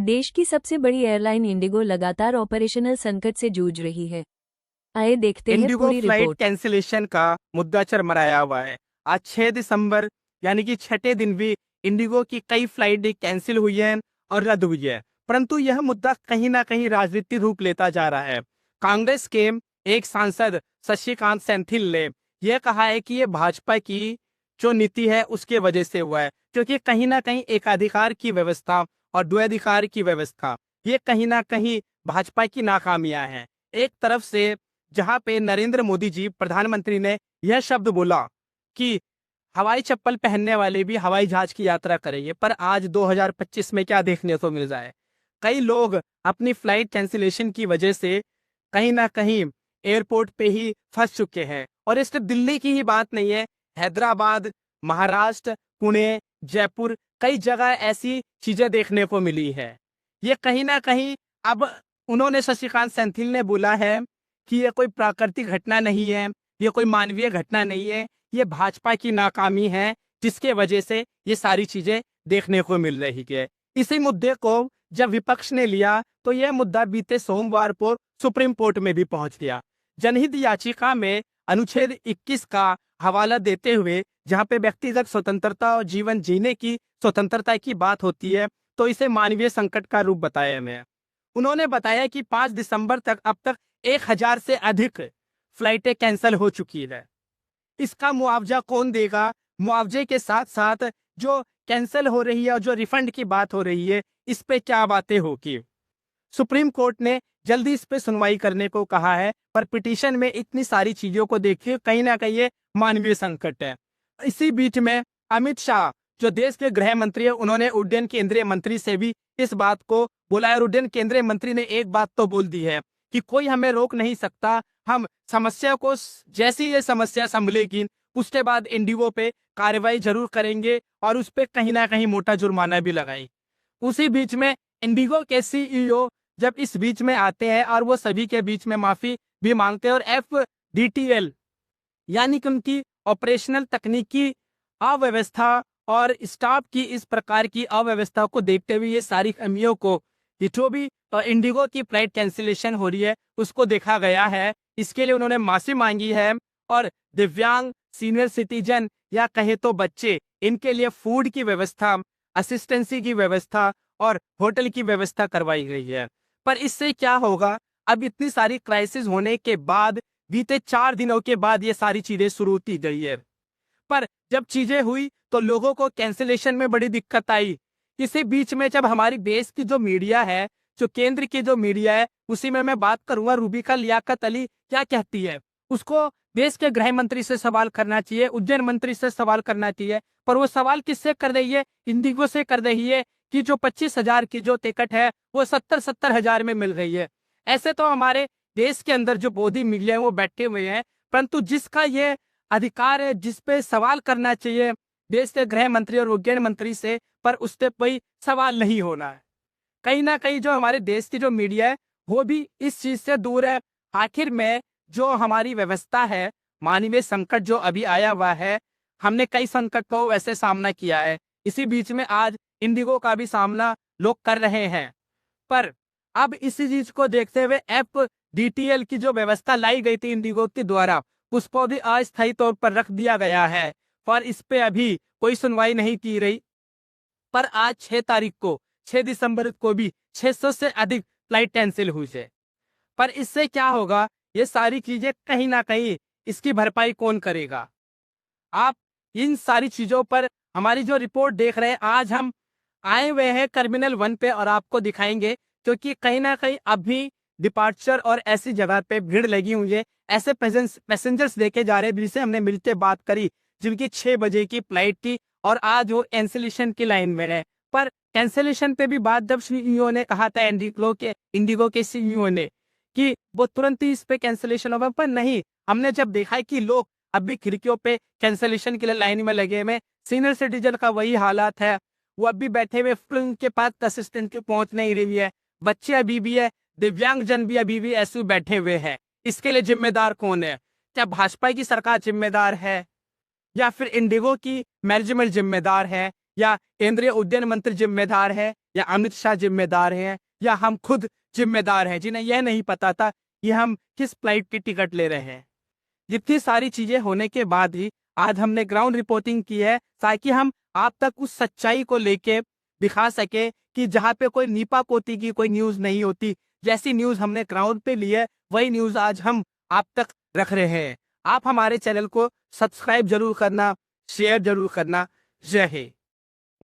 देश की सबसे बड़ी एयरलाइन इंडिगो लगातार ऑपरेशनल संकट से जूझ रही है। आइए देखते हैं इंडिगो पूरी फ्लाइट रिपोर्ट। कैंसिलेशन का मुद्दा चरमराया हुआ है। आज 6 दिसंबर यानी कि छठे दिन भी इंडिगो की कई फ्लाइट कैंसिल हुई हैं और रद्द हुई है, परंतु यह मुद्दा कहीं ना कहीं राजनीतिक रूप लेता जा रहा है। कांग्रेस के एक सांसद शशिकांत सेंथिल ने यह कहा है कि यह भाजपा की जो नीति है उसके वजह से हुआ है, क्योंकि कहीं ना कहीं एकाधिकार की व्यवस्था और द्वैधिकार की व्यवस्था ये कहीं ना कहीं भाजपा की नाकामियां हैं। एक तरफ से जहां पे नरेंद्र मोदी जी प्रधानमंत्री ने यह शब्द बोला कि हवाई चप्पल पहनने वाले भी हवाई जहाज की यात्रा करेंगे, पर आज 2025 में क्या देखने को मिल रहा है? कई लोग अपनी फ्लाइट कैंसिलेशन की वजह से कहीं ना कहीं एयरपोर्ट पे ही फंस चुके हैं। और इस दिल्ली की ही बात नहीं है, हैदराबाद, महाराष्ट्र, पुणे, जयपुर, कई जगह ऐसी चीजें देखने को मिली है। ये कहीं ना कहीं अब उन्होंने शशिकांत सेंथिल ने बोला है कि ये कोई प्राकृतिक घटना नहीं है, ये कोई मानवीय घटना नहीं है, ये भाजपा की नाकामी है जिसके वजह से ये सारी चीजें देखने को मिल रही है। इसी मुद्दे को जब विपक्ष ने लिया तो यह मुद्दा बीते सोमवार को सुप्रीम कोर्ट में भी पहुंच गया। जनहित याचिका में अनुच्छेद 21 का हवाला देते हुए जहां पे व्यक्तिगत स्वतंत्रता और जीवन जीने की स्वतंत्रता की बात होती है, तो इसे मानवीय संकट का रूप बताया गया। उन्होंने बताया कि 5 दिसंबर तक अब तक 1000 से अधिक फ्लाइटें कैंसिल हो चुकी है। इसका मुआवजा कौन देगा? मुआवजे के साथ साथ जो कैंसिल हो रही है और जो रिफंड की बात हो रही है, इस पे क्या बातें होगी? सुप्रीम कोर्ट ने जल्दी इस पे सुनवाई करने को कहा है, पर पिटीशन में इतनी सारी चीजों को देखिए कहीं ना कहीं ये मानवीय संकट है। इसी बीच में अमित शाह जो देश के गृह मंत्री है, उन्होंने उड्डयन केंद्रीय मंत्री से भी इस बात को बोला है। उड्डयन केंद्रीय मंत्री ने एक बात तो बोल दी है कि कोई हमें रोक नहीं सकता, हम समस्या को जैसी ये समस्या संभलेगी उसके बाद इंडिगो पे कार्रवाई जरूर करेंगे और उस पे कहीं ना कहीं मोटा जुर्माना भी लगाई। उसी बीच में इंडिगो के सीईओ जब इस बीच में आते हैं और वो सभी के बीच में माफी भी मांगते हैं और FDTL यानी कि उनकी ऑपरेशनल तकनीकी अव्यवस्था और स्टाफ की इस प्रकार की अव्यवस्था को देखते हुए ये सारी कमियों को ये जो भी इंडिगो की फ्लाइट कैंसिलेशन हो रही है उसको देखा गया है। इसके लिए उन्होंने माफी मांगी है और दिव्यांग, सीनियर सिटीजन या कहे तो बच्चे, इनके लिए फूड की व्यवस्था, असिस्टेंसी की व्यवस्था और होटल की व्यवस्था करवाई गई है। पर इससे क्या होगा? अब इतनी सारी क्राइसिस होने के बाद बीते 4 दिनों के बाद ये सारी चीजें शुरू की गई है, पर जब चीजें हुई तो लोगों को कैंसिलेशन में बड़ी दिक्कत आई। इसी बीच में जब हमारी देश की जो मीडिया है, जो केंद्र की जो मीडिया है, उसी में मैं बात करूंगा रूबिका लियाकत अली क्या कहती है। उसको देश के गृह मंत्री से सवाल करना चाहिए, उड्डयन मंत्री से सवाल करना चाहिए, पर वो सवाल किससे कर रही है? इंडिगो से कर रही है कि जो 25,000 की जो टिकट है वो 70,000 में मिल रही है। ऐसे तो हमारे देश के अंदर जो बोधी मीडिया है वो बैठे हुए हैं, परंतु जिसका ये अधिकार है, जिस पे सवाल करना चाहिए देश के गृह मंत्री और उड्डयन मंत्री से, पर उस पर कोई सवाल नहीं होना है। कहीं ना कहीं जो हमारे देश की जो मीडिया है वो भी इस चीज से दूर है। आखिर में जो हमारी व्यवस्था है, मानवीय संकट जो अभी आया हुआ है, हमने कई संकट को वैसे सामना किया है। इसी बीच में आज इंडिगो का भी सामना लोग कर रहे हैं, पर अब इसी चीज को देखते हुए FDTL की जो व्यवस्था लाई गई थी इंडिगो के द्वारा, उसको भी अस्थायी तौर पर रख दिया गया है, पर इस पे अभी कोई सुनवाई नहीं की रही। पर आज 6 तारीख को 6 दिसंबर को भी 600 से अधिक फ्लाइट कैंसिल हुई है। पर इससे क्या होगा? ये सारी चीजें कहीं ना कहीं इसकी भरपाई कौन करेगा? आप इन सारी चीजों पर हमारी जो रिपोर्ट देख रहे हैं, आज हम आए हुए हैं टर्मिनल 1 पे और आपको दिखाएंगे, क्योंकि कहीं ना कहीं अभी डिपार्चर और ऐसी जगह पे भीड़ लगी हुई है। ऐसे पैसेंजर्स देखे जा रहे हैं जिनसे हमने मिलते बात करी, जिनकी 6 बजे की फ्लाइट थी और आज वो कैंसिलेशन की लाइन में है। पर कैंसिलेशन पे भी बात जब सीईओ ने कहा था, इंडिगो के सीईओ ने, कि वो तुरंत ही इस पे कैंसिलेशन होगा, पर नहीं, हमने जब देखा है कि लोग अभी खिड़कियों पे कैंसिलेशन के लिए लाइन में लगे हुए, सीनियर सिटीजन का वही हालात है, वो अभी बैठे हुए, उनके पास असिस्टेंट की पहुंच नहीं रही है, बच्चे अभी भी है, दिव्यांग जन भी अभी भी ऐसे बैठे हुए हैं। इसके लिए जिम्मेदार कौन है? क्या भाजपा की सरकार जिम्मेदार है, या फिर इंडिगो की मैनेजमेंट जिम्मेदार है, या केंद्रीय उड्डयन मंत्री जिम्मेदार है, या अमित शाह जिम्मेदार हैं या हम खुद जिम्मेदार हैं, जिन्हें यह नहीं पता था कि हम किस फ्लाइट की टिकट ले रहे हैं। जितनी सारी चीजें होने के बाद ही आज हमने ग्राउंड रिपोर्टिंग की है, ताकि हम आप तक उस सच्चाई को लेके दिखा सके कि जहाँ पे कोई नीपा पोती की कोई न्यूज नहीं होती, जैसी न्यूज हमने ग्राउंड पे ली है वही न्यूज आज हम आप तक रख रहे हैं। आप हमारे चैनल को सब्सक्राइब जरूर करना, शेयर जरूर करना। जय हिंद।